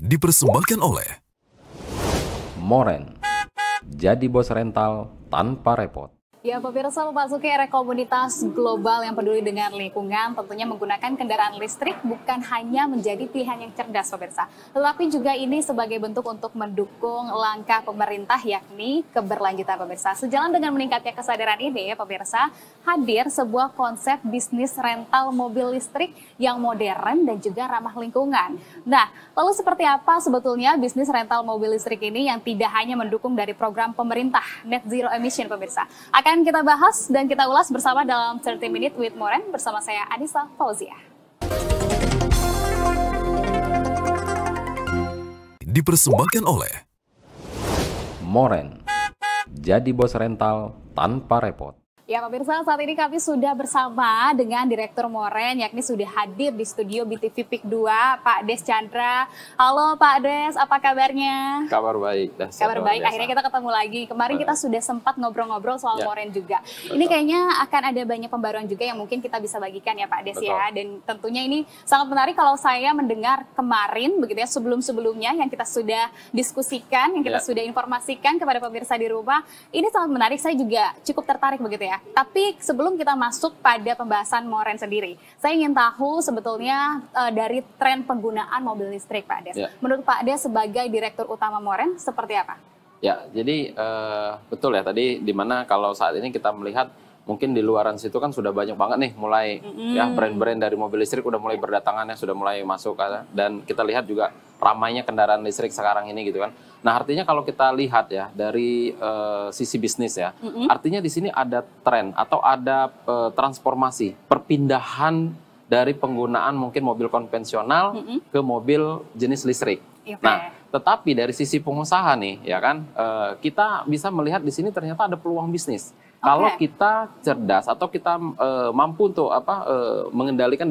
Dipersembahkan oleh Moren, jadi bos rental tanpa repot. Ya, pemirsa, memasuki era komunitas global yang peduli dengan lingkungan, tentunya menggunakan kendaraan listrik bukan hanya menjadi pilihan yang cerdas, pemirsa. Tetapi juga ini sebagai bentuk untuk mendukung langkah pemerintah, yakni keberlanjutan, pemirsa. Sejalan dengan meningkatnya kesadaran ini, pemirsa, hadir sebuah konsep bisnis rental mobil listrik yang modern dan juga ramah lingkungan. Nah, lalu seperti apa sebetulnya bisnis rental mobil listrik ini yang tidak hanya mendukung dari program pemerintah Net Zero Emission, pemirsa? Akan kita bahas dan kita ulas bersama dalam 30 Minute with Moren bersama saya Anissa Fauzia. dipersembahkan oleh Moren, jadi bos rental tanpa repot. Ya, pemirsa, saat ini kami sudah bersama dengan Direktur Moren, yakni sudah hadir di studio BTV PIK 2, Pak Des Chandra. Halo Pak Des, apa kabarnya? Kabar baik. Kabar baik, akhirnya kita ketemu lagi. Kemarin kita sudah sempat ngobrol-ngobrol soal Moren juga. Betul. Ini kayaknya akan ada banyak pembaruan juga yang mungkin kita bisa bagikan ya Pak Des. Betul. Ya. Dan tentunya ini sangat menarik kalau saya mendengar kemarin, begitu ya, sebelum-sebelumnya yang kita sudah diskusikan, yang kita sudah informasikan kepada pemirsa di rumah. Ini sangat menarik, saya juga cukup tertarik begitu ya. Tapi sebelum kita masuk pada pembahasan Moren sendiri, saya ingin tahu sebetulnya dari tren penggunaan mobil listrik, Pak Des. Ya. Menurut Pak Des sebagai Direktur Utama Moren, seperti apa? Ya, jadi betul ya tadi dimana kalau saat ini kita melihat mungkin di luaran situ kan sudah banyak banget nih mulai ya brand-brand dari mobil listrik udah mulai berdatangannya, sudah mulai masuk dan kita lihat juga ramainya kendaraan listrik sekarang ini gitu kan. Nah, artinya kalau kita lihat ya dari sisi bisnis ya, artinya di sini ada tren atau ada transformasi, perpindahan dari penggunaan mungkin mobil konvensional ke mobil jenis listrik. Okay. Nah, tetapi dari sisi pengusaha nih ya kan, kita bisa melihat di sini ternyata ada peluang bisnis. Kalau kita cerdas atau kita mampu untuk mengendalikan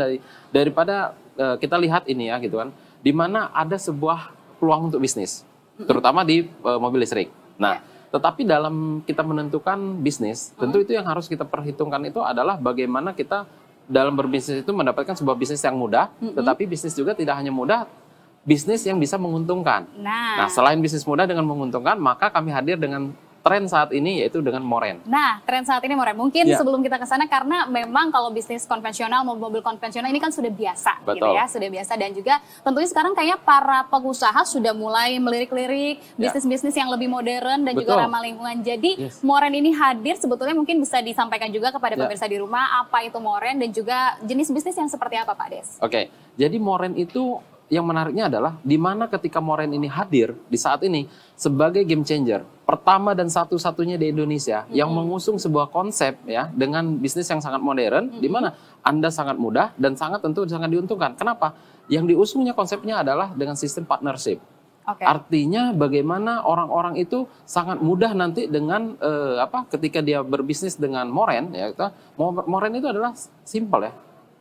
daripada kita lihat ini ya gitu kan, di mana ada sebuah peluang untuk bisnis, terutama di mobil listrik. Nah, tetapi dalam kita menentukan bisnis, tentu itu yang harus kita perhitungkan itu adalah bagaimana kita dalam berbisnis itu mendapatkan sebuah bisnis yang mudah, tetapi bisnis juga tidak hanya mudah, bisnis yang bisa menguntungkan. Nah, selain bisnis mudah dengan menguntungkan, maka kami hadir dengan tren saat ini yaitu dengan Moren. Nah, tren saat ini Moren. Mungkin sebelum kita ke sana karena memang kalau bisnis konvensional, mobil konvensional ini kan sudah biasa. Betul. Gitu ya, sudah biasa dan juga tentunya sekarang kayaknya para pengusaha sudah mulai melirik-lirik bisnis-bisnis yang lebih modern dan juga ramah lingkungan. Jadi Moren ini hadir sebetulnya mungkin bisa disampaikan juga kepada pemirsa di rumah apa itu Moren dan juga jenis bisnis yang seperti apa, Pak Des. Oke. Jadi Moren itu yang menariknya adalah di mana ketika Moren ini hadir di saat ini sebagai game changer pertama dan satu-satunya di Indonesia yang mengusung sebuah konsep ya dengan bisnis yang sangat modern di mana Anda sangat mudah dan tentu sangat diuntungkan. Kenapa? Yang diusungnya konsepnya adalah dengan sistem partnership. Artinya bagaimana orang-orang itu sangat mudah nanti dengan ketika dia berbisnis dengan Moren ya, Moren itu adalah simple ya.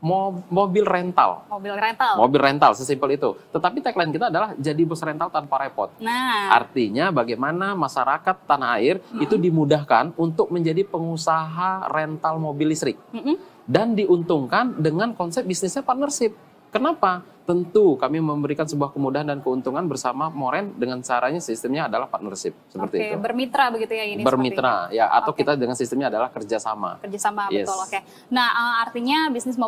Mobil rental. Mobil rental, sesimpel itu. Tetapi tagline kita adalah jadi bos rental tanpa repot. Nah, artinya bagaimana masyarakat tanah air itu dimudahkan untuk menjadi pengusaha rental mobil listrik. Dan diuntungkan dengan konsep bisnisnya partnership. Kenapa? Tentu kami memberikan sebuah kemudahan dan keuntungan bersama Moren dengan caranya sistemnya adalah partnership seperti itu. Bermitra begitu ya ini. Bermitra ya atau kita dengan sistemnya adalah kerjasama. Kerjasama betul. Nah, artinya bisnis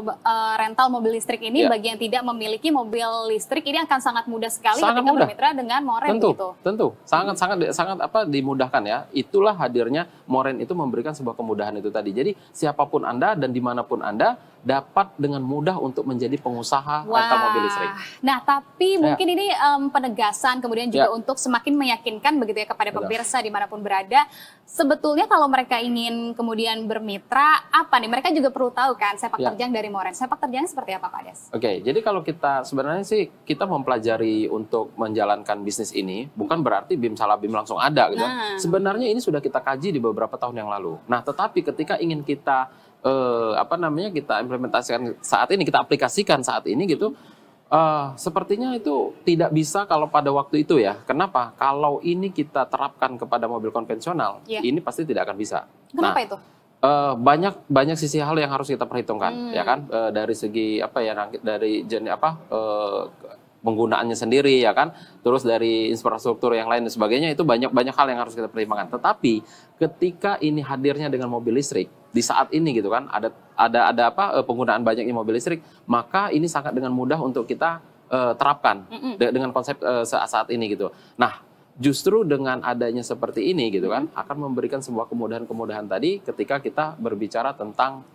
rental mobil listrik ini bagi yang tidak memiliki mobil listrik ini akan sangat mudah sekali ketika bermitra dengan Moren gitu. Tentu sangat dimudahkan ya. Itulah hadirnya Moren itu memberikan sebuah kemudahan itu tadi. Jadi siapapun Anda dan dimanapun Anda dapat dengan mudah untuk menjadi pengusaha rental mobil listrik. Nah, tapi mungkin ini penegasan kemudian juga untuk semakin meyakinkan begitu ya kepada pemirsa dimanapun berada. Sebetulnya kalau mereka ingin kemudian bermitra, apa nih? Mereka juga perlu tahu kan sepak terjang dari Moren. Sepak terjangnya seperti apa, Pak Des? Oke, jadi kalau kita sebenarnya sih kita mempelajari untuk menjalankan bisnis ini bukan berarti bim salah bim langsung ada gitu. Sebenarnya ini sudah kita kaji di beberapa tahun yang lalu. Nah, tetapi ketika ingin kita kita implementasikan saat ini, kita aplikasikan saat ini gitu, sepertinya itu tidak bisa kalau pada waktu itu ya. Kenapa? Kalau ini kita terapkan kepada mobil konvensional, ini pasti tidak akan bisa. Kenapa itu? Banyak sisi hal yang harus kita perhitungkan, ya kan? Dari segi dari jenis penggunaannya sendiri ya kan, terus dari infrastruktur yang lain dan sebagainya, itu banyak hal yang harus kita pertimbangkan. Tetapi ketika ini hadirnya dengan mobil listrik di saat ini gitu kan, ada penggunaan banyaknya mobil listrik, maka ini sangat dengan mudah untuk kita terapkan dengan konsep saat ini gitu. Nah, justru dengan adanya seperti ini gitu kan, akan memberikan sebuah kemudahan-kemudahan tadi ketika kita berbicara tentang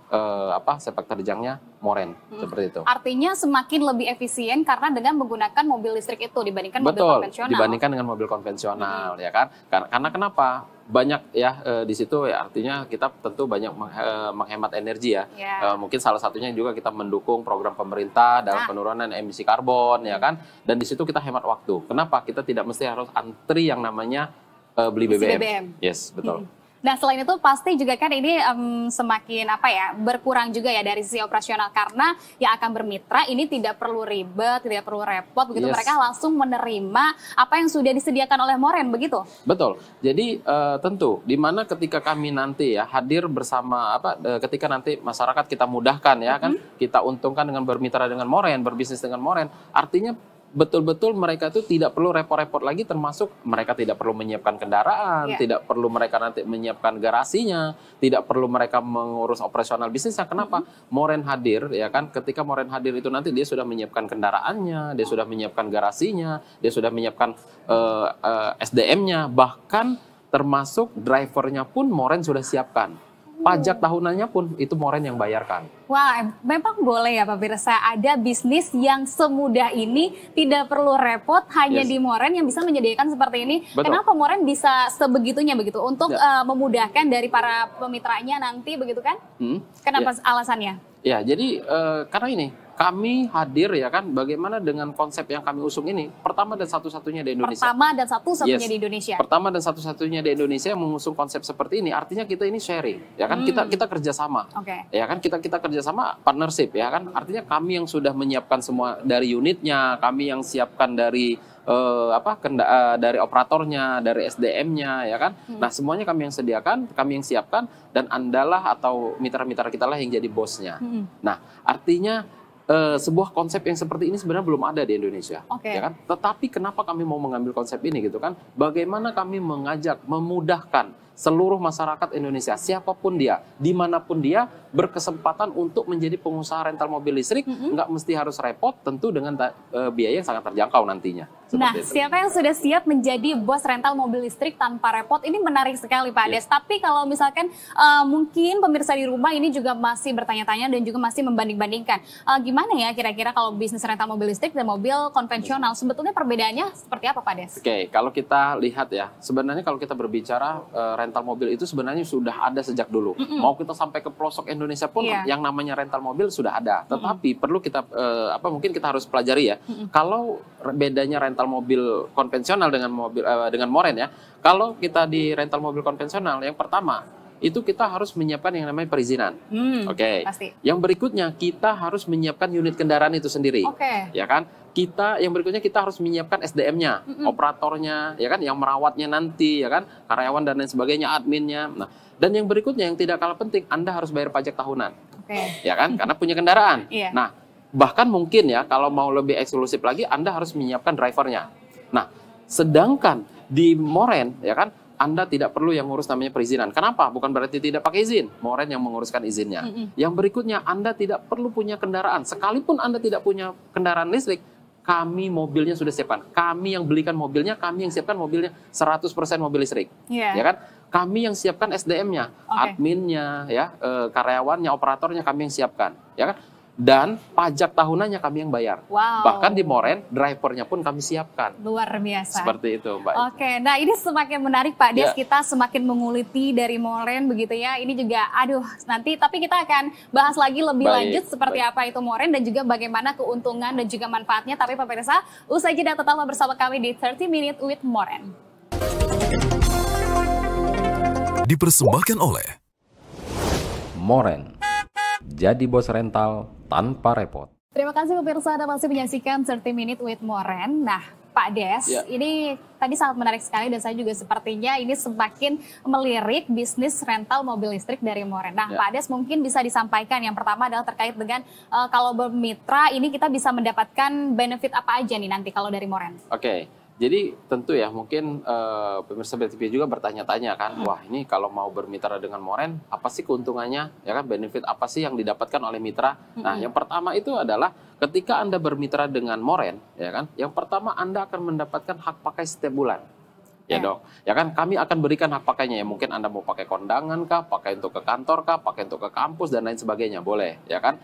sepak terjangnya Moren, seperti itu. Artinya semakin lebih efisien karena dengan menggunakan mobil listrik itu dibandingkan mobil konvensional. Dibandingkan dengan mobil konvensional ya kan. Karena kenapa? Banyak ya di situ ya, artinya kita tentu banyak menghemat energi ya. Mungkin salah satunya juga kita mendukung program pemerintah dalam penurunan emisi karbon ya kan. Dan di situ kita hemat waktu. Kenapa? Kita tidak mesti harus antri yang namanya beli BBM. Yes, betul. Nah, selain itu pasti juga kan ini semakin berkurang juga ya dari sisi operasional, karena yang akan bermitra ini tidak perlu ribet, tidak perlu repot begitu. Mereka langsung menerima apa yang sudah disediakan oleh Moren begitu. Betul. Jadi tentu di mana ketika kami nanti ya hadir bersama ketika nanti masyarakat kita mudahkan ya kan, kita untungkan dengan bermitra dengan Moren, berbisnis dengan Moren, artinya betul-betul mereka itu tidak perlu repot-repot lagi, termasuk mereka tidak perlu menyiapkan kendaraan, tidak perlu mereka nanti menyiapkan garasinya, tidak perlu mereka mengurus operasional bisnisnya. Kenapa? Moren hadir ya kan, ketika Moren hadir itu nanti dia sudah menyiapkan kendaraannya, dia sudah menyiapkan garasinya, dia sudah menyiapkan SDM-nya, bahkan termasuk drivernya pun Moren sudah siapkan. Pajak tahunannya pun itu Moren yang bayarkan. Wah, memang boleh ya Pak Pirsa, ada bisnis yang semudah ini, tidak perlu repot, hanya di Moren yang bisa menyediakan seperti ini. Betul. Kenapa Moren bisa sebegitunya begitu untuk memudahkan dari para pemitranya nanti begitu kan? Kenapa alasannya? Ya, jadi karena ini kami hadir ya kan, bagaimana dengan konsep yang kami usung ini, pertama dan satu-satunya di Indonesia. Pertama dan satu-satunya di Indonesia. Pertama dan satu-satunya di Indonesia yang mengusung konsep seperti ini. Artinya kita ini sharing, ya kan, kita kerjasama, ya kan, kita kerjasama partnership, ya kan. Artinya kami yang sudah menyiapkan semua dari unitnya, kami yang siapkan dari dari operatornya, dari SDM-nya, ya kan. Nah, semuanya kami yang sediakan, kami yang siapkan, dan Andalah atau mitra-mitra kita lah yang jadi bosnya. Nah, artinya sebuah konsep yang seperti ini sebenarnya belum ada di Indonesia, ya kan? Tetapi kenapa kami mau mengambil konsep ini gitu kan? Bagaimana kami mengajak, memudahkan seluruh masyarakat Indonesia, siapapun dia, dimanapun dia, berkesempatan untuk menjadi pengusaha rental mobil listrik, nggak mesti harus repot, tentu dengan biaya yang sangat terjangkau nantinya. Nah, siapa yang sudah siap menjadi bos rental mobil listrik tanpa repot? Ini menarik sekali Pak Des. Tapi kalau misalkan mungkin pemirsa di rumah ini juga masih bertanya-tanya dan juga masih membanding-bandingkan, gimana ya kira-kira kalau bisnis rental mobil listrik dan mobil konvensional, sebetulnya perbedaannya seperti apa Pak Des? Oke, kalau kita lihat ya, sebenarnya kalau kita berbicara rental mobil itu sebenarnya sudah ada sejak dulu. Mau kita sampai ke pelosok Indonesia pun yang namanya rental mobil sudah ada. Tetapi perlu kita mungkin kita harus pelajari ya. Kalau bedanya rental mobil konvensional dengan Moren ya. Kalau kita di rental mobil konvensional, yang pertama itu kita harus menyiapkan yang namanya perizinan. Yang berikutnya kita harus menyiapkan unit kendaraan itu sendiri. Ya kan? Yang berikutnya kita harus menyiapkan SDM-nya, operatornya, ya kan, yang merawatnya nanti, ya kan, karyawan dan lain sebagainya, adminnya. Nah, dan yang berikutnya yang tidak kalah penting, Anda harus bayar pajak tahunan, ya kan, karena punya kendaraan. Nah, bahkan mungkin ya kalau mau lebih eksklusif lagi, Anda harus menyiapkan drivernya. Nah, sedangkan di Moren, ya kan, Anda tidak perlu yang ngurus namanya perizinan. Kenapa? Bukan berarti tidak pakai izin. Moren yang menguruskan izinnya. Yang berikutnya, Anda tidak perlu punya kendaraan. Sekalipun Anda tidak punya kendaraan listrik, kami mobilnya sudah siapkan. Kami yang belikan mobilnya, kami yang siapkan mobilnya 100% mobil listrik. Ya kan? Kami yang siapkan SDM-nya, adminnya, ya, karyawannya, operatornya kami yang siapkan, ya kan? Dan pajak tahunannya kami yang bayar. Bahkan di Moren, drivernya pun kami siapkan. Luar biasa. Seperti itu, Mbak. Nah ini semakin menarik Pak Des, kita semakin menguliti dari Moren begitu ya. Ini juga, nanti tapi kita akan bahas lagi lebih lanjut seperti apa itu Moren dan juga bagaimana keuntungan dan juga manfaatnya. Tapi Pak Pirsa, usai jeda tetaplah bersama kami di 30 Minute with Moren. Dipersembahkan oleh Moren. Jadi bos rental tanpa repot. Terima kasih pemirsa, Anda masih menyaksikan 30 Minute with Moren. Nah, Pak Des, Ya. ini tadi sangat menarik sekali dan saya juga sepertinya ini semakin melirik bisnis rental mobil listrik dari Moren. Nah, Ya. Pak Des mungkin bisa disampaikan yang pertama adalah terkait dengan kalau bermitra ini kita bisa mendapatkan benefit apa aja nih nanti kalau dari Moren? Oke, jadi tentu ya mungkin pemirsa BTV juga bertanya-tanya kan, wah ini kalau mau bermitra dengan Moren, apa sih keuntungannya? Ya kan, benefit apa sih yang didapatkan oleh mitra? Nah, yang pertama itu adalah ketika Anda bermitra dengan Moren, ya kan, yang pertama Anda akan mendapatkan hak pakai setiap bulan. Ya dong, ya kan kami akan berikan hak pakainya ya, mungkin Anda mau pakai kondangan kah, pakai untuk ke kantor kah, pakai untuk ke kampus dan lain sebagainya, boleh, ya kan?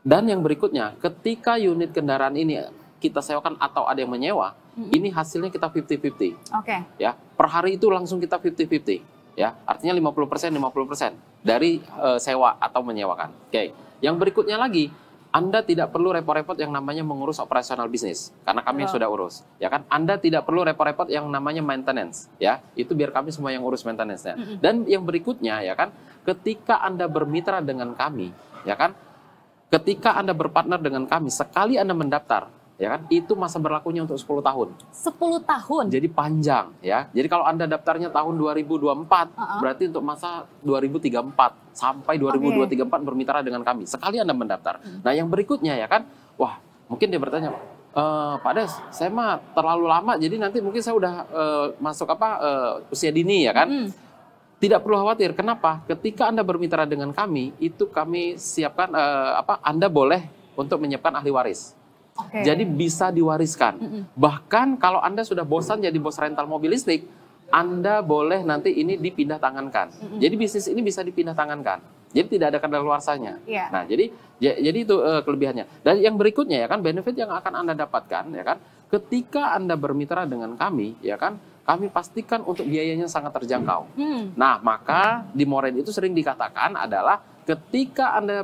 Dan yang berikutnya, ketika unit kendaraan ini kita sewakan atau ada yang menyewa, ini hasilnya kita 50-50. Oke. Ya, per hari itu langsung kita 50-50. Ya, artinya 50% dari sewa atau menyewakan. Oke. Yang berikutnya lagi, Anda tidak perlu repot-repot yang namanya mengurus operasional bisnis karena kami yang sudah urus. Ya kan? Anda tidak perlu repot-repot yang namanya maintenance, ya. Itu biar kami semua yang urus maintenance-nya. Dan yang berikutnya ya kan, ketika Anda bermitra dengan kami, ya kan? Ketika Anda berpartner dengan kami, sekali Anda mendaftar, ya kan, itu masa berlakunya untuk 10 tahun. 10 tahun. Jadi panjang, ya. Jadi kalau Anda daftarnya tahun 2024, berarti untuk masa 2034 sampai 2034 bermitra dengan kami. Sekali Anda mendaftar. Nah, yang berikutnya ya kan, wah, mungkin dia bertanya, Pak Des, saya mah terlalu lama, jadi nanti mungkin saya udah masuk usia dini ya kan. Tidak perlu khawatir. Kenapa? Ketika Anda bermitra dengan kami, itu kami siapkan Anda boleh untuk menyiapkan ahli waris. Oke. Jadi bisa diwariskan. Bahkan kalau Anda sudah bosan jadi bos rental mobil listrik, Anda boleh nanti ini dipindah tangankan. Jadi bisnis ini bisa dipindah tangankan. Jadi tidak ada kadaluarsanya. Iya. Nah, jadi itu kelebihannya. Dan yang berikutnya ya kan, benefit yang akan Anda dapatkan ya kan, ketika Anda bermitra dengan kami ya kan, kami pastikan untuk biayanya sangat terjangkau. Nah, maka di Moren itu sering dikatakan adalah ketika Anda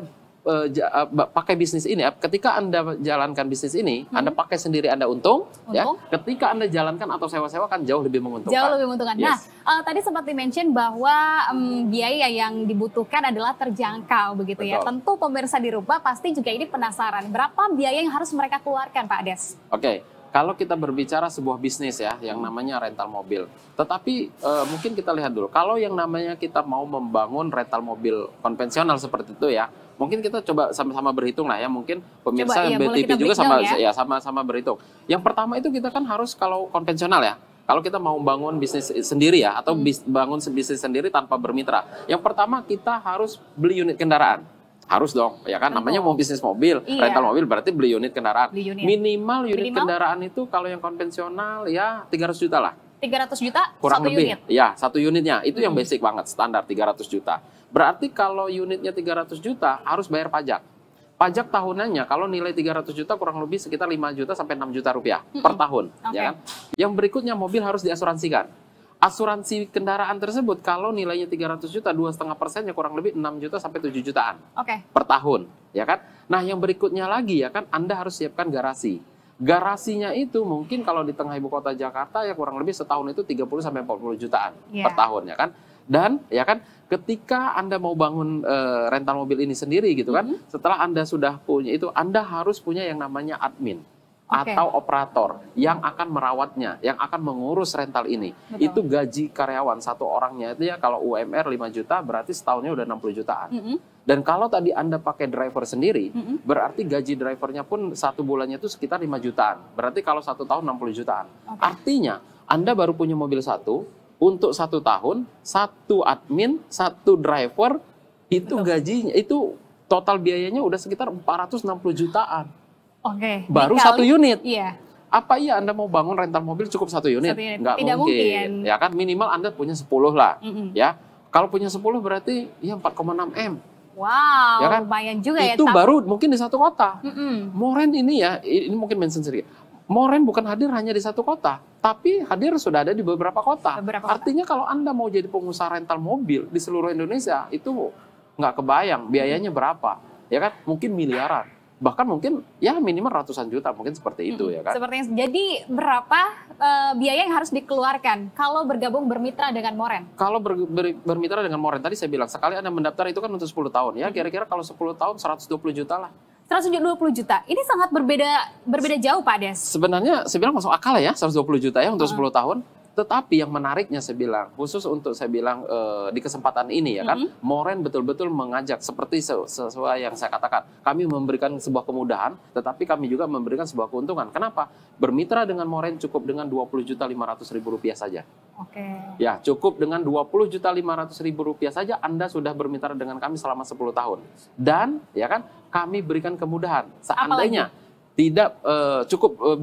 pakai bisnis ini, ketika Anda jalankan bisnis ini, Anda pakai sendiri Anda untung, ya. Ketika Anda jalankan atau sewa-sewa kan jauh lebih menguntungkan. Jauh lebih menguntungkan. Yes. Nah, tadi sempat di-mention bahwa biaya yang dibutuhkan adalah terjangkau begitu ya. Betul. Tentu pemirsa di rumah pasti juga ini penasaran, berapa biaya yang harus mereka keluarkan, Pak Des? Oke. Kalau kita berbicara sebuah bisnis ya, yang namanya rental mobil. Tetapi mungkin kita lihat dulu, kalau yang namanya kita mau membangun rental mobil konvensional seperti itu ya, mungkin kita coba sama-sama berhitung lah ya, mungkin pemirsa Coba, iya, boleh BTV kita juga breakdown ya. sama-sama berhitung. Yang pertama itu kita kan harus kalau konvensional ya, kalau kita mau bangun bisnis sendiri ya, atau bangun bisnis sendiri tanpa bermitra. Yang pertama kita harus beli unit kendaraan. Harus dong, ya kan? Namanya mau bisnis mobil, rental mobil berarti beli unit kendaraan. Beli unit. Minimal unit kendaraan itu kalau yang konvensional ya 300 juta lah. 300 juta Kurang satu lebih. unit? Ya, satu unitnya. Itu yang basic banget, standar 300 juta. Berarti kalau unitnya 300 juta harus bayar pajak. Pajak tahunannya kalau nilai 300 juta kurang lebih sekitar 5 juta sampai 6 juta rupiah per tahun. Ya kan? Yang berikutnya mobil harus diasuransikan. Asuransi kendaraan tersebut kalau nilainya 300 juta, 2,5%-nya kurang lebih 6 juta sampai 7 jutaan per tahun, ya kan? Nah, yang berikutnya lagi ya kan, Anda harus siapkan garasi. Garasinya itu mungkin kalau di tengah ibu kota Jakarta ya kurang lebih setahun itu 30 sampai 40 jutaan per tahun ya kan. Dan ya kan ketika Anda mau bangun rental mobil ini sendiri gitu kan, setelah Anda sudah punya itu, Anda harus punya yang namanya admin. Atau operator yang akan merawatnya, yang akan mengurus rental ini. Itu gaji karyawan satu orangnya itu ya kalau UMR 5 juta berarti setahunnya udah 60 jutaan. Dan kalau tadi Anda pakai driver sendiri, berarti gaji drivernya pun satu bulannya itu sekitar 5 jutaan. Berarti kalau satu tahun 60 jutaan. Artinya Anda baru punya mobil satu, untuk satu tahun, satu admin, satu driver, itu gajinya, itu total biayanya udah sekitar 460 jutaan. Baru satu unit. Iya. Apa iya Anda mau bangun rental mobil cukup satu unit? Nggak Tidak mungkin. Ya kan minimal Anda punya 10 lah. Ya. Kalau punya 10 berarti ya 4,6 M. Wow, Ya kan? lumayan juga ya. Itu baru mungkin di satu kota. Moren ini ya, ini mungkin mention sedikit. Moren bukan hadir hanya di satu kota, tapi hadir sudah ada di beberapa kota. Artinya kalau Anda mau jadi pengusaha rental mobil di seluruh Indonesia, itu nggak kebayang biayanya berapa. Ya kan? Mungkin miliaran. Bahkan mungkin ya minimal ratusan juta, mungkin seperti itu ya kan. Jadi berapa biaya yang harus dikeluarkan kalau bergabung bermitra dengan Moren? Kalau bermitra dengan Moren, tadi saya bilang sekali Anda mendaftar itu kan untuk 10 tahun ya, kira-kira kalau 10 tahun 120 juta lah. 120 juta. Ini sangat berbeda jauh Pak Des. Sebenarnya saya bilang masuk akal ya 120 juta ya untuk 10 tahun. Tetapi yang menariknya saya bilang, khusus untuk saya bilang di kesempatan ini ya kan, Moren betul-betul mengajak seperti sesuai yang saya katakan. Kami memberikan sebuah kemudahan, tetapi kami juga memberikan sebuah keuntungan. Kenapa? Bermitra dengan Moren cukup dengan Rp20.500.000 saja. Oke. Ya, cukup dengan Rp20.500.000 saja Anda sudah bermitra dengan kami selama 10 tahun. Dan ya kan, kami berikan kemudahan. Seandainya tidak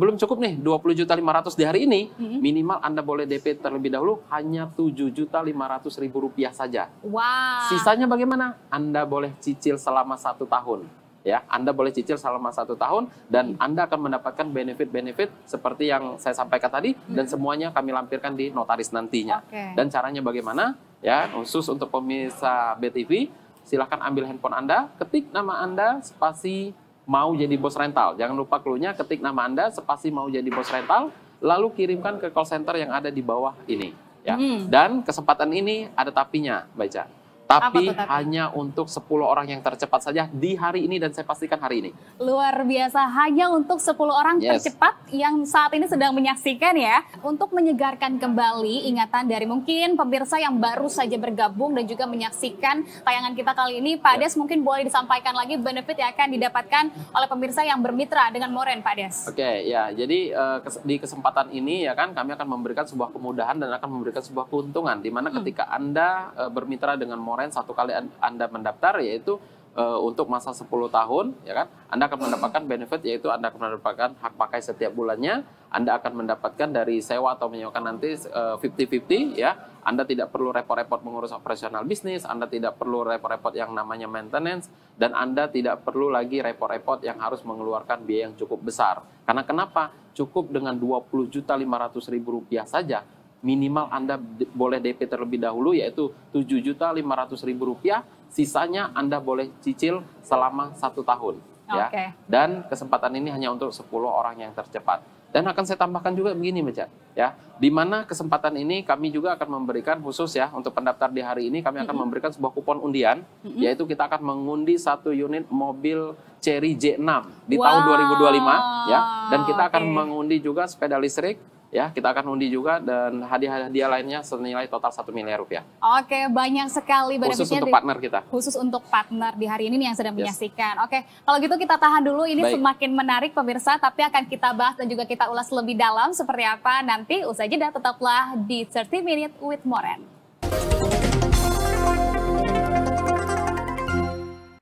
belum cukup nih 20.500.000 di hari ini, minimal Anda boleh DP terlebih dahulu hanya Rp7.500.000 saja. Wow. Sisanya bagaimana? Anda boleh cicil selama 1 tahun. Ya, Anda boleh cicil selama 1 tahun dan Anda akan mendapatkan benefit-benefit seperti yang saya sampaikan tadi dan semuanya kami lampirkan di notaris nantinya. Dan caranya bagaimana? Ya, khusus untuk pemirsa BTV, silahkan ambil handphone Anda, ketik nama Anda, spasi mau jadi bos rental. Jangan lupa clue-nya, ketik nama Anda, spasi mau jadi bos rental, lalu kirimkan ke call center yang ada di bawah ini. Ya. Dan kesempatan ini ada tapinya, baca. Tapi hanya untuk 10 orang yang tercepat saja di hari ini dan saya pastikan hari ini. Luar biasa, hanya untuk 10 orang tercepat yang saat ini sedang menyaksikan ya. Untuk menyegarkan kembali ingatan dari mungkin pemirsa yang baru saja bergabung dan juga menyaksikan tayangan kita kali ini, Pak Des mungkin boleh disampaikan lagi benefit yang akan didapatkan oleh pemirsa yang bermitra dengan Moren, Pak Des. Oke, ya. Jadi di kesempatan ini ya kan kami akan memberikan sebuah kemudahan dan akan memberikan sebuah keuntungan di mana ketika Anda bermitra dengan Moren satu kali Anda mendaftar, yaitu untuk masa 10 tahun, ya kan, Anda akan mendapatkan benefit, yaitu Anda akan mendapatkan hak pakai setiap bulannya, Anda akan mendapatkan dari sewa atau menyewakan nanti 50-50, ya, Anda tidak perlu repot-repot mengurus operasional bisnis, Anda tidak perlu repot-repot yang namanya maintenance, dan Anda tidak perlu lagi repot-repot yang harus mengeluarkan biaya yang cukup besar. Karena kenapa? Cukup dengan Rp20.500.000 saja, minimal Anda boleh DP terlebih dahulu, yaitu Rp7.500.000, sisanya Anda boleh cicil selama 1 tahun. Ya. Dan kesempatan ini hanya untuk 10 orang yang tercepat. Dan akan saya tambahkan juga begini, Mbak, ya, di mana kesempatan ini kami juga akan memberikan khusus ya untuk pendaftar di hari ini, kami akan memberikan sebuah kupon undian, yaitu kita akan mengundi 1 unit mobil Chery J6 di tahun 2025, ya, dan kita akan mengundi juga sepeda listrik. Ya, kita akan undi juga dan hadiah-hadiah lainnya senilai total Rp1 miliar. Oke, banyak sekali benefitnya. Khusus untuk partner kita. Khusus untuk partner di hari ini nih yang sedang menyaksikan. Oke, kalau gitu kita tahan dulu. Ini semakin menarik pemirsa, tapi akan kita bahas dan juga kita ulas lebih dalam seperti apa nanti. Usai jeda tetaplah di 30 Minute with Moren.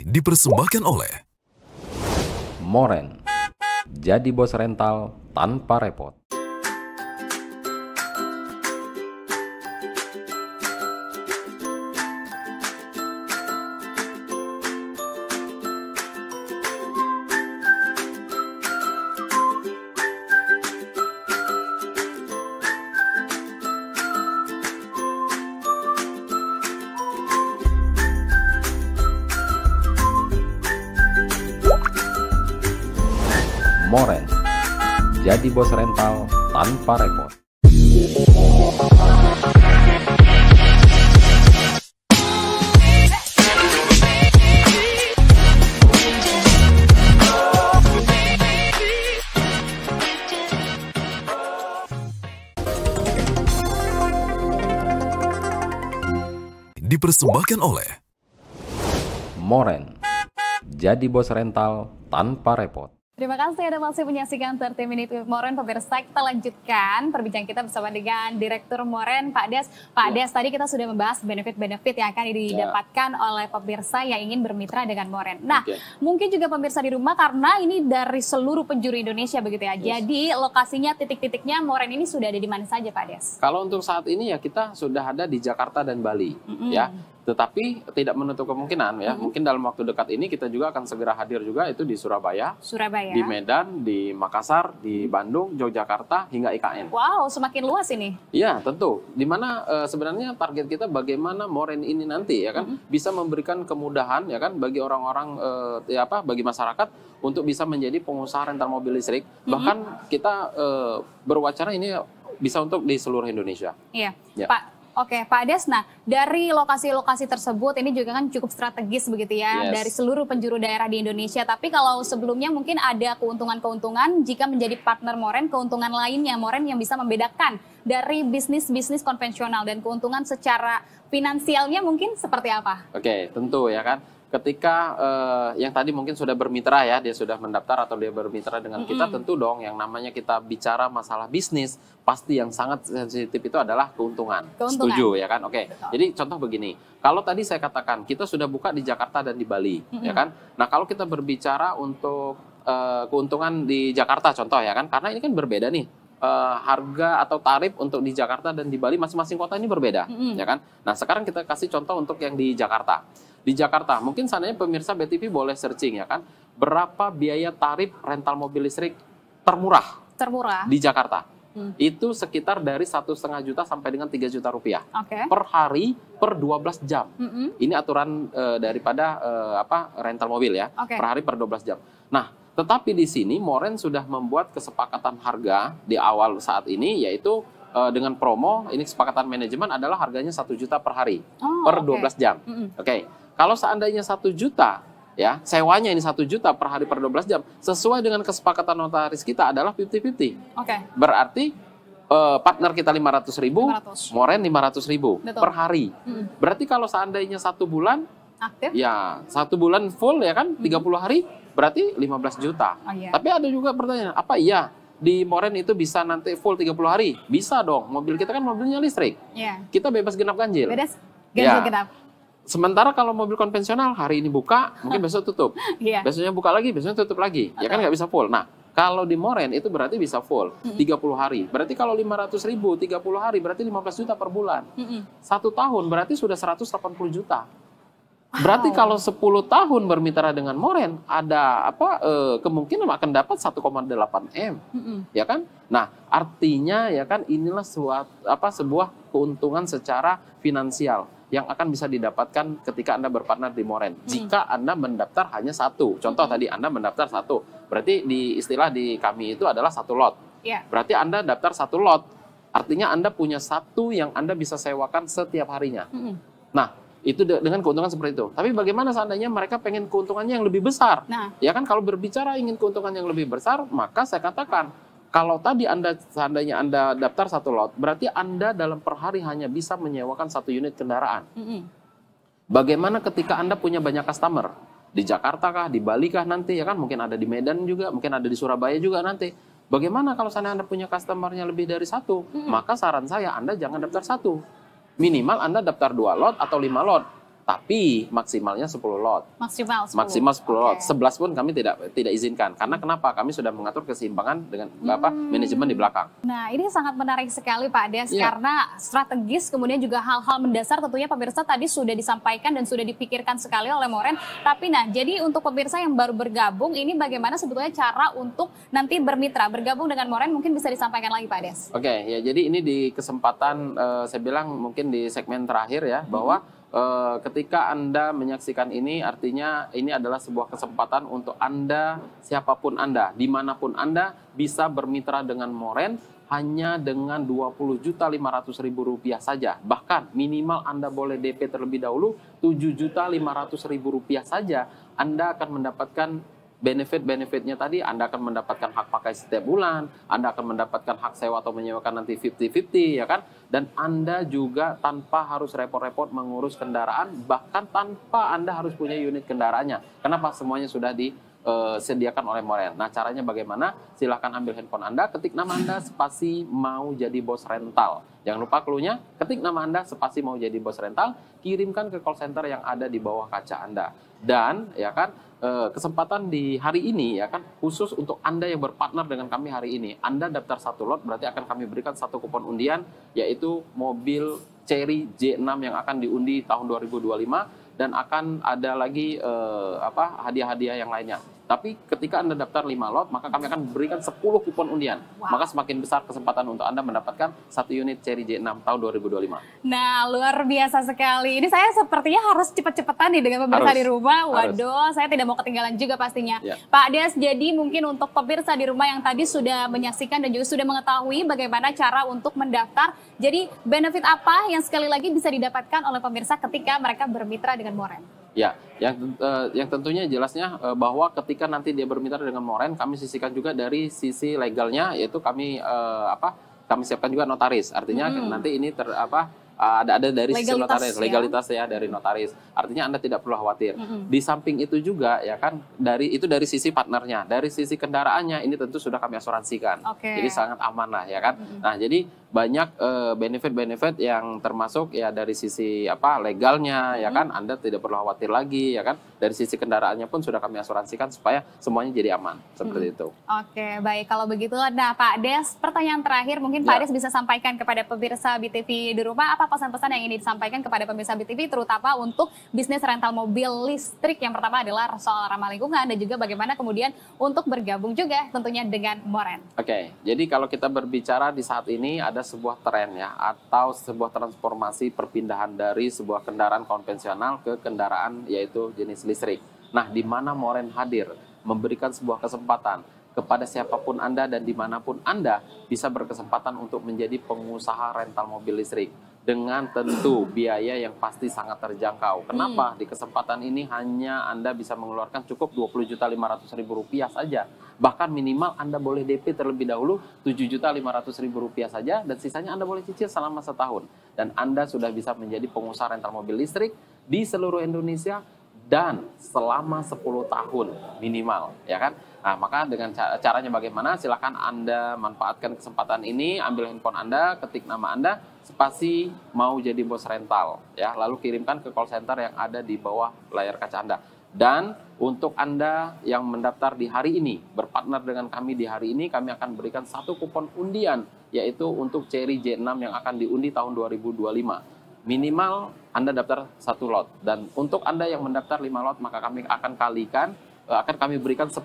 Dipersembahkan oleh Moren. Jadi bos rental tanpa repot. Moren. Jadi bos rental tanpa repot. Dipersembahkan oleh Moren. Jadi bos rental tanpa repot. Terima kasih Anda masih menyaksikan 30 Minute with Moren. Pemirsa, kita lanjutkan perbincangan kita bersama dengan Direktur Moren, Pak Des. Pak Des, tadi kita sudah membahas benefit-benefit yang akan didapatkan oleh pemirsa yang ingin bermitra dengan Moren. Nah, mungkin juga pemirsa di rumah, karena ini dari seluruh penjuru Indonesia begitu ya. Jadi lokasinya, titik-titiknya Moren ini sudah ada di mana saja, Pak Des? Kalau untuk saat ini ya kita sudah ada di Jakarta dan Bali, ya. Tetapi tidak menutup kemungkinan ya, mungkin dalam waktu dekat ini kita juga akan segera hadir juga itu di Surabaya, di Medan, di Makassar, di Bandung, Yogyakarta, hingga IKN. Wow, semakin luas ini. Iya, tentu. Dimana sebenarnya target kita bagaimana Moren ini nanti ya kan bisa memberikan kemudahan ya kan bagi orang-orang bagi masyarakat untuk bisa menjadi pengusaha rental mobil listrik. Bahkan kita berwacana ini bisa untuk di seluruh Indonesia. Iya, Pak. Oke, Pak Ades, nah dari lokasi-lokasi tersebut ini juga kan cukup strategis begitu ya, Yes. dari seluruh penjuru daerah di Indonesia. Tapi kalau sebelumnya mungkin ada keuntungan-keuntungan jika menjadi partner Moren, keuntungan lainnya Moren yang bisa membedakan dari bisnis-bisnis konvensional dan keuntungan secara finansialnya mungkin seperti apa? Oke, tentu ya kan. Ketika yang tadi mungkin sudah bermitra ya, dia sudah mendaftar atau dia bermitra dengan kita, tentu dong yang namanya kita bicara masalah bisnis, pasti yang sangat sensitif itu adalah keuntungan. Setuju ya kan? Oke, Betul. jadi contoh begini, kalau tadi saya katakan kita sudah buka di Jakarta dan di Bali, ya kan? Nah kalau kita berbicara untuk keuntungan di Jakarta contoh ya kan, karena ini kan berbeda nih. Harga atau tarif untuk di Jakarta dan di Bali masing-masing kota ini berbeda, ya kan? Nah sekarang kita kasih contoh untuk yang di Jakarta. Di Jakarta, mungkin seandainya pemirsa BTV boleh searching ya kan, berapa biaya tarif rental mobil listrik termurah Termurah. di Jakarta? Itu sekitar dari 1,5 juta sampai dengan 3 juta rupiah Oke. per hari per 12 jam. Ini aturan daripada rental mobil ya, Oke. per hari per 12 jam. Nah, tetapi di sini Moren sudah membuat kesepakatan harga di awal saat ini, yaitu dengan promo, ini kesepakatan manajemen adalah harganya 1 juta per hari, Oh, per oke. 12 jam. Oke, kalau seandainya 1 juta, ya sewanya ini 1 juta per hari per 12 jam, sesuai dengan kesepakatan notaris kita adalah 50-50. Oke. Berarti partner kita 500.000, 500. Moren 500.000 Betul. per hari. Berarti kalau seandainya 1 bulan, Aktif. ya 1 bulan full ya kan, 30 hari, berarti 15 juta. Oh, iya. Tapi ada juga pertanyaan, apa iya di Moren itu bisa nanti full 30 hari? Bisa dong, mobil kita kan mobilnya listrik. Iya. Kita bebas genap ganjil. Beda Ya. ganjil genap. Sementara kalau mobil konvensional, hari ini buka, mungkin besok tutup. Iya. Besoknya buka lagi, besoknya tutup lagi. Ya kan nggak bisa full. Nah, kalau di Moren itu berarti bisa full 30 hari. Berarti kalau 500.000 30 hari berarti 15 juta per bulan. 1 tahun berarti sudah 180 juta. Berarti kalau 10 tahun bermitra dengan Moren ada kemungkinan akan dapat 1,8 M. Ya kan? Nah, artinya ya kan inilah sebuah keuntungan secara finansial yang akan bisa didapatkan ketika Anda berpartner di Moren. Jika Anda mendaftar hanya satu. Contoh tadi Anda mendaftar satu. Berarti di istilah di kami itu adalah 1 lot. Iya. Berarti Anda daftar 1 lot. Artinya Anda punya 1 yang Anda bisa sewakan setiap harinya. Nah, itu dengan keuntungan seperti itu. Tapi bagaimana seandainya mereka pengen keuntungannya yang lebih besar? Nah. Ya kan kalau berbicara ingin keuntungan yang lebih besar, maka saya katakan, kalau tadi seandainya Anda daftar 1 lot, berarti Anda dalam per hari hanya bisa menyewakan 1 unit kendaraan. Bagaimana ketika Anda punya banyak customer? Di Jakarta kah, di Bali kah nanti, ya kan? Mungkin ada di Medan juga, mungkin ada di Surabaya juga nanti. Bagaimana kalau seandainya Anda punya customernya lebih dari 1? Maka saran saya Anda jangan daftar 1. Minimal Anda daftar 2 lot atau 5 lot. Tapi maksimalnya 10 lot. Maksimal 10. Maksimal 10 lot. Oke. 11 pun kami tidak izinkan. Karena kenapa? Kami sudah mengatur keseimbangan dengan manajemen di belakang. Nah, ini sangat menarik sekali Pak Ades, Iya. karena strategis kemudian juga hal-hal mendasar tentunya pemirsa tadi sudah disampaikan dan sudah dipikirkan sekali oleh Moren. Tapi nah, jadi untuk pemirsa yang baru bergabung, ini bagaimana sebetulnya cara untuk nanti bermitra, bergabung dengan Moren, mungkin bisa disampaikan lagi Pak Ades. Oke, ya jadi ini di kesempatan saya bilang mungkin di segmen terakhir ya, bahwa ketika Anda menyaksikan ini, artinya ini adalah sebuah kesempatan untuk Anda, siapapun Anda, dimanapun Anda, bisa bermitra dengan Moren hanya dengan Rp20.500.000 saja. Bahkan minimal Anda boleh DP terlebih dahulu Rp7.500.000 saja. Anda akan mendapatkan benefit-benefitnya tadi. Anda akan mendapatkan hak pakai setiap bulan, Anda akan mendapatkan hak sewa atau menyewakan nanti 50-50 ya kan, dan Anda juga tanpa harus repot-repot mengurus kendaraan, bahkan tanpa Anda harus punya unit kendaraannya. Kenapa? Semuanya sudah disediakan oleh Moren. Nah, caranya bagaimana? Silahkan ambil handphone Anda, ketik nama Anda spasi mau jadi bos rental. Jangan lupa clue-nya, ketik nama Anda spasi mau jadi bos rental, kirimkan ke call center yang ada di bawah kaca Anda. Dan ya kan, kesempatan di hari ini ya kan, khusus untuk Anda yang berpartner dengan kami hari ini. Anda daftar 1 lot, berarti akan kami berikan 1 kupon undian, yaitu mobil Chery J6 yang akan diundi tahun 2025, dan akan ada lagi hadiah-hadiah yang lainnya. Tapi ketika Anda daftar 5 lot, maka kami akan berikan 10 kupon undian. Wow. Maka semakin besar kesempatan untuk Anda mendapatkan 1 unit Chery J6 tahun 2025. Nah, luar biasa sekali. Ini saya sepertinya harus cepet-cepetan nih dengan pemirsa di rumah. Waduh, saya tidak mau ketinggalan juga pastinya. Ya. Pak Des, jadi mungkin untuk pemirsa di rumah yang tadi sudah menyaksikan dan juga sudah mengetahui bagaimana cara untuk mendaftar. Jadi benefit apa yang sekali lagi bisa didapatkan oleh pemirsa ketika mereka bermitra dengan Moren? Ya, yang tentunya jelasnya bahwa ketika nanti dia bermitra dengan Moren, kami sisihkan juga dari sisi legalnya, yaitu kami kami siapkan juga notaris. Artinya nanti ini ada dari sisi notaris, legalitas ya dari notaris. Artinya Anda tidak perlu khawatir. Di samping itu juga ya kan dari sisi partnernya, dari sisi kendaraannya ini tentu sudah kami asuransikan. Jadi sangat aman lah ya kan. Nah, jadi banyak benefit-benefit yang termasuk ya dari sisi legalnya ya kan, Anda tidak perlu khawatir lagi ya kan. Dari sisi kendaraannya pun sudah kami asuransikan supaya semuanya jadi aman seperti itu. Oke, baik kalau begitu. Nah, Pak Des, pertanyaan terakhir mungkin Pak Des bisa sampaikan kepada pemirsa BTV di rumah, apa pesan-pesan yang ingin disampaikan kepada pemirsa BTV terutama untuk bisnis rental mobil listrik. Yang pertama adalah soal ramah lingkungan dan juga bagaimana kemudian untuk bergabung juga tentunya dengan Moren. Oke, jadi kalau kita berbicara di saat ini ada sebuah tren ya atau sebuah transformasi perpindahan dari sebuah kendaraan konvensional ke kendaraan yaitu jenis listrik. Nah, di mana Moren hadir memberikan sebuah kesempatan kepada siapapun Anda dan dimanapun Anda bisa berkesempatan untuk menjadi pengusaha rental mobil listrik dengan tentu biaya yang pasti sangat terjangkau. Kenapa? Di kesempatan ini hanya Anda bisa mengeluarkan cukup Rp20.500.000 saja. Bahkan minimal Anda boleh DP terlebih dahulu Rp7.500.000 saja dan sisanya Anda boleh cicil selama setahun. Dan Anda sudah bisa menjadi pengusaha rental mobil listrik di seluruh Indonesia dan selama 10 tahun minimal, ya kan? Nah, maka dengan caranya bagaimana? Silakan Anda manfaatkan kesempatan ini, ambil handphone Anda, ketik nama Anda, spasi mau jadi bos rental, ya, lalu kirimkan ke call center yang ada di bawah layar kaca Anda. Dan untuk Anda yang mendaftar di hari ini, berpartner dengan kami di hari ini, kami akan berikan 1 kupon undian, yaitu untuk Chery J6 yang akan diundi tahun 2025. Minimal Anda daftar 1 lot. Dan untuk Anda yang mendaftar 5 lot, maka kami akan kami berikan 10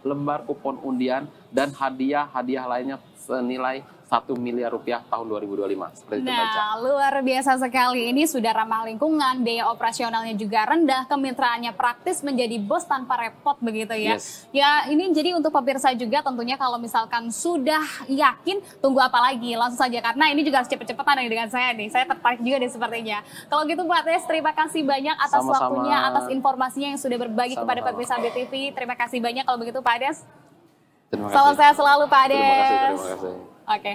lembar kupon undian dan hadiah lainnya senilai Rp1 miliar tahun 2025. Seperti itu, nah, luar biasa sekali. Ini sudah ramah lingkungan, biaya operasionalnya juga rendah, kemitraannya praktis, menjadi bos tanpa repot begitu ya. Ya, ini jadi untuk pemirsa juga tentunya kalau misalkan sudah yakin, tunggu apa lagi? Langsung saja, karena ini juga harus cepet-cepetan dengan saya nih. Saya tertarik juga nih sepertinya. Kalau gitu Pak Des, terima kasih banyak atas waktunya, atas informasinya yang sudah berbagi kepada pemirsa BTV. Terima kasih banyak kalau begitu Pak Des. Salam sehat selalu Pak Des. Terima kasih. Oke.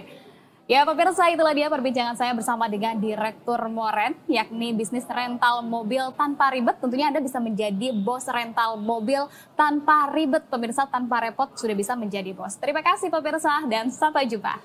Ya pemirsa, itulah dia perbincangan saya bersama dengan Direktur Moren, yakni bisnis rental mobil tanpa ribet. Tentunya Anda bisa menjadi bos rental mobil tanpa ribet. Pemirsa, tanpa repot sudah bisa menjadi bos. Terima kasih pemirsa dan sampai jumpa.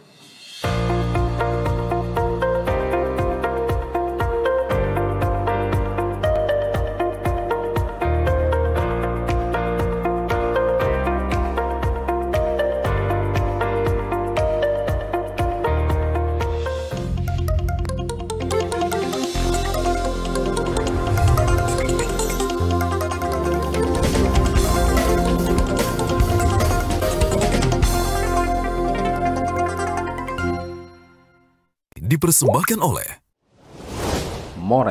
Dipersembahkan oleh Moren.